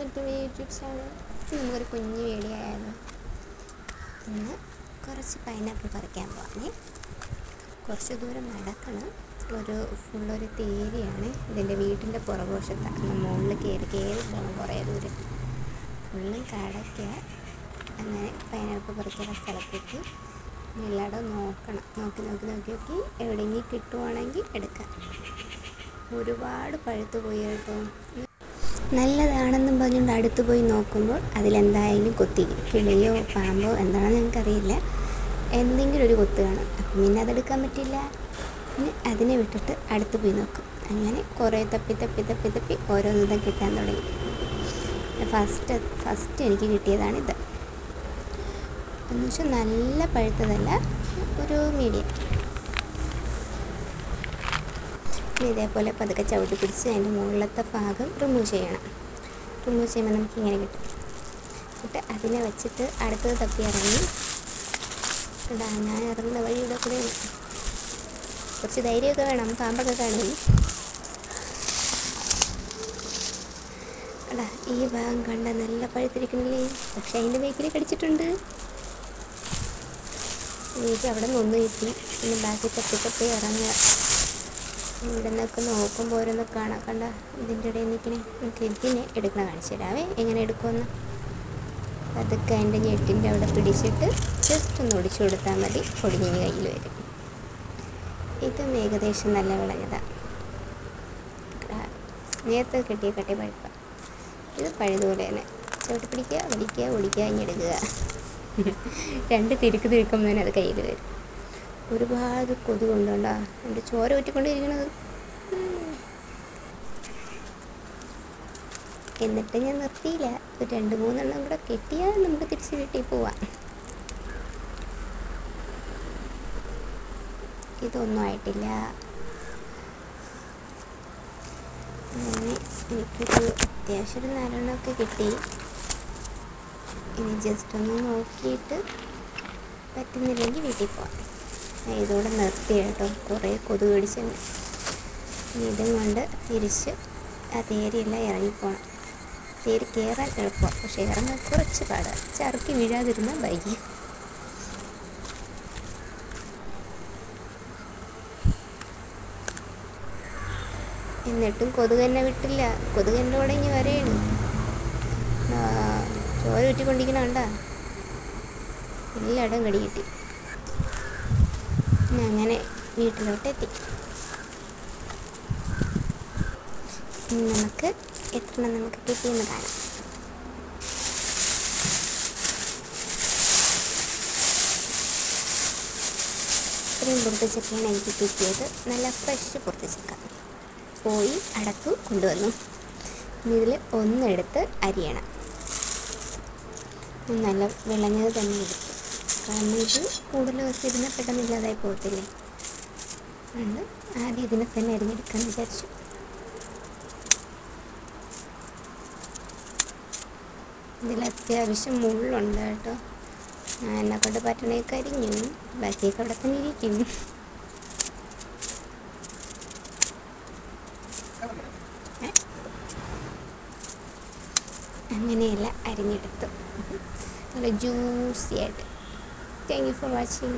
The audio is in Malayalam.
Welcome to YouTube channel. നമുക്കൊരു കുഞ്ഞു വീഡിയോ ആയാലോ. ഇന്ന് കുറച്ച് പൈനാപ്പിൾ പറിക്കാൻ പോവാണേ. കുറച്ച് ദൂരം നടക്കണം. ഫുള്ളൊരു തേരിയാണ്. ഇതിൻ്റെ വീട്ടിൻ്റെ പുറകുവശത്താണ്. മുകളിൽ കയറി പോകണം കുറേ ദൂരം. ഫുള്ളും കടയ്ക്ക. അങ്ങനെ പൈനാപ്പിൾ പറിക്കുന്ന സ്ഥലത്തേക്ക് എല്ലായിടവും നോക്കണം. നോക്കി എവിടെയെങ്കിലും കിട്ടുവാണെങ്കിൽ എടുക്കാം. ഒരുപാട് പഴുത്ത് പോയി കേട്ടോ. നല്ലതാണെന്നും പറഞ്ഞുകൊണ്ട് അടുത്ത് പോയി നോക്കുമ്പോൾ അതിലെന്തായാലും കൊത്തി, കിളിയോ പാമ്പോ എന്താണെന്ന് ഞങ്ങൾക്കറിയില്ല, എന്തെങ്കിലും ഒരു കൊത്ത് കാണും. അപ്പം പിന്നെ അതെടുക്കാൻ പറ്റില്ല. പിന്നെ അതിനെ വിട്ടിട്ട് അടുത്ത് പോയി നോക്കും. അങ്ങനെ കുറേ തപ്പി ഓരോന്നും കിട്ടാൻ തുടങ്ങി. ഫസ്റ്റ് എനിക്ക് കിട്ടിയതാണിത്. എന്ന് വെച്ചാൽ നല്ല പഴുത്തതല്ല, ഒരു മീഡിയം. ഇതേപോലെ പതുക്കെ ചവിട്ടി പിടിച്ച് അതിൻ്റെ മുകളിലത്തെ ഭാഗം റിമൂവ് ചെയ്യണം. റിമൂവ് ചെയ്യുമ്പോൾ നമുക്കിങ്ങനെ കിട്ടും. എന്നിട്ട് അതിനെ വെച്ചിട്ട് അടുത്തത് തപ്പി ഇറങ്ങി. ഞാൻ ഇറങ്ങുന്ന വഴി ഇവിടെ കൂടെ കുറച്ച് ധൈര്യമൊക്കെ വേണം, പാമ്പൊക്കെ കാണും. ഈ ഭാഗം കണ്ട നല്ല പഴുത്തിരിക്കണില്ലേ, പക്ഷെ അതിൻ്റെ ബേക്കിൽ കടിച്ചിട്ടുണ്ട്. എനിക്ക് അവിടെ നിന്ന് കിട്ടി. പിന്നെ ബാക്കി തപ്പി ഇറങ്ങുക. ഇവിടെ നിന്നൊക്കെ നോക്കുമ്പോൾ ഓരോന്ന് കണ്ട ഇതിൻ്റെ ഇടയിൽ നിൽക്കണേ. നമുക്ക് ഇതിനെ എടുക്കണ കാണിച്ചു തരാവേ, എങ്ങനെ എടുക്കുമെന്ന്. അതൊക്കെ അതിൻ്റെ ഞെട്ടിൻ്റെ അവിടെ പിടിച്ചിട്ട് ജസ്റ്റ് ഒന്ന് ഒടിച്ചു കൊടുത്താൽ മതി. പൊടിഞ്ഞ് കയ്യിൽ വരും. ഇതും ഏകദേശം നല്ല വിളഞ്ഞതാണ്. നേരത്തെ കിട്ടിയ പഴുപ്പ. ഇത് പഴുതുപോലെ തന്നെ ചവിട്ടി പിടിക്കുക, വലിക്കുക, ഒടിക്കുക, ഇഞ്ഞെടുക്കുക. രണ്ട് തിരുക്കുമ്പോൾ തന്നെ അത് കയ്യിൽ വരും. ഒരുപാട് കൊതുകുണ്ടോണ്ടാ എൻ്റെ ചോര ഊറ്റിക്കൊണ്ടിരിക്കണത്. എന്നിട്ട് ഞാൻ നിർത്തിയില്ല. 2-3 കൂടെ കെട്ടിയാൽ നമുക്ക് തിരിച്ച് വീട്ടിൽ പോവാം. ഇതൊന്നും ആയിട്ടില്ല. അങ്ങനെ എനിക്കൊരു അത്യാവശ്യം 4 കിട്ടി. ഇനി ജസ്റ്റ് ഒന്ന് നോക്കിയിട്ട് പറ്റുന്നില്ലെങ്കിൽ വീട്ടിൽ പോവാം. ഇതോടെ നിർത്തി കേട്ടോ, കുറേ കൊതുക് കടിച്ചുണ്ട്. ഇതും കൊണ്ട് തിരിച്ച് ആ തേരിയെല്ലാം ഇറങ്ങിപ്പോണം. തേരി കയറാൻ എളുപ്പമാണ്, പക്ഷേ ഇറങ്ങാൻ കുറച്ച് പാടാണ്. ചറുക്കി വീഴാതിരുന്ന ബൈക്ക്. എന്നിട്ടും കൊതുക് തന്നെ വിട്ടില്ല. കൊതുക് എൻ്റെ കൂടെ ഇനി വരെയാണ്. ചോര ഊറ്റിക്കൊണ്ടിരിക്കണ കണ്ടാ, എല്ലായിടവും കടി കിട്ടി. അങ്ങനെ വീട്ടിലോട്ടെത്തി. നമുക്ക് എത്രണ്ണം നമുക്ക് കിട്ടിയെന്ന് കാണാം. ഇത്രയും പുറത്തുചക്കയാണ് എനിക്ക് കിട്ടിയത്. നല്ല ഫ്രഷ് പുറത്തുചക്ക. പോയി അടത്തു കൊണ്ടുവന്നു. ഇതിൽ ഒന്നെടുത്ത് അരിയണം. നല്ല വിളഞ്ഞത് തന്നെ എടുത്തു. കാരണം ഇത് കൂടുതൽ വെച്ചിരുന്നാൽ പെട്ടെന്ന് ഇല്ലാതായി പോകത്തില്ലേ. അതുകൊണ്ട് ആദ്യം ഇതിനെ തന്നെ അരിഞ്ഞെടുക്കാമെന്ന് വിചാരിച്ചു. ഇതിൽ അത്യാവശ്യം മുള്ളുണ്ട് കേട്ടോ. എന്നെ കൊണ്ട് പറ്റണേക്ക് അരിഞ്ഞു. ബാക്കിയൊക്കെ അവിടെ തന്നെ ഇരിക്കും. അങ്ങനെയല്ല അരിഞ്ഞെടുത്തു. നല്ല ജ്യൂസി ആയിട്ട്. Thank you for watching.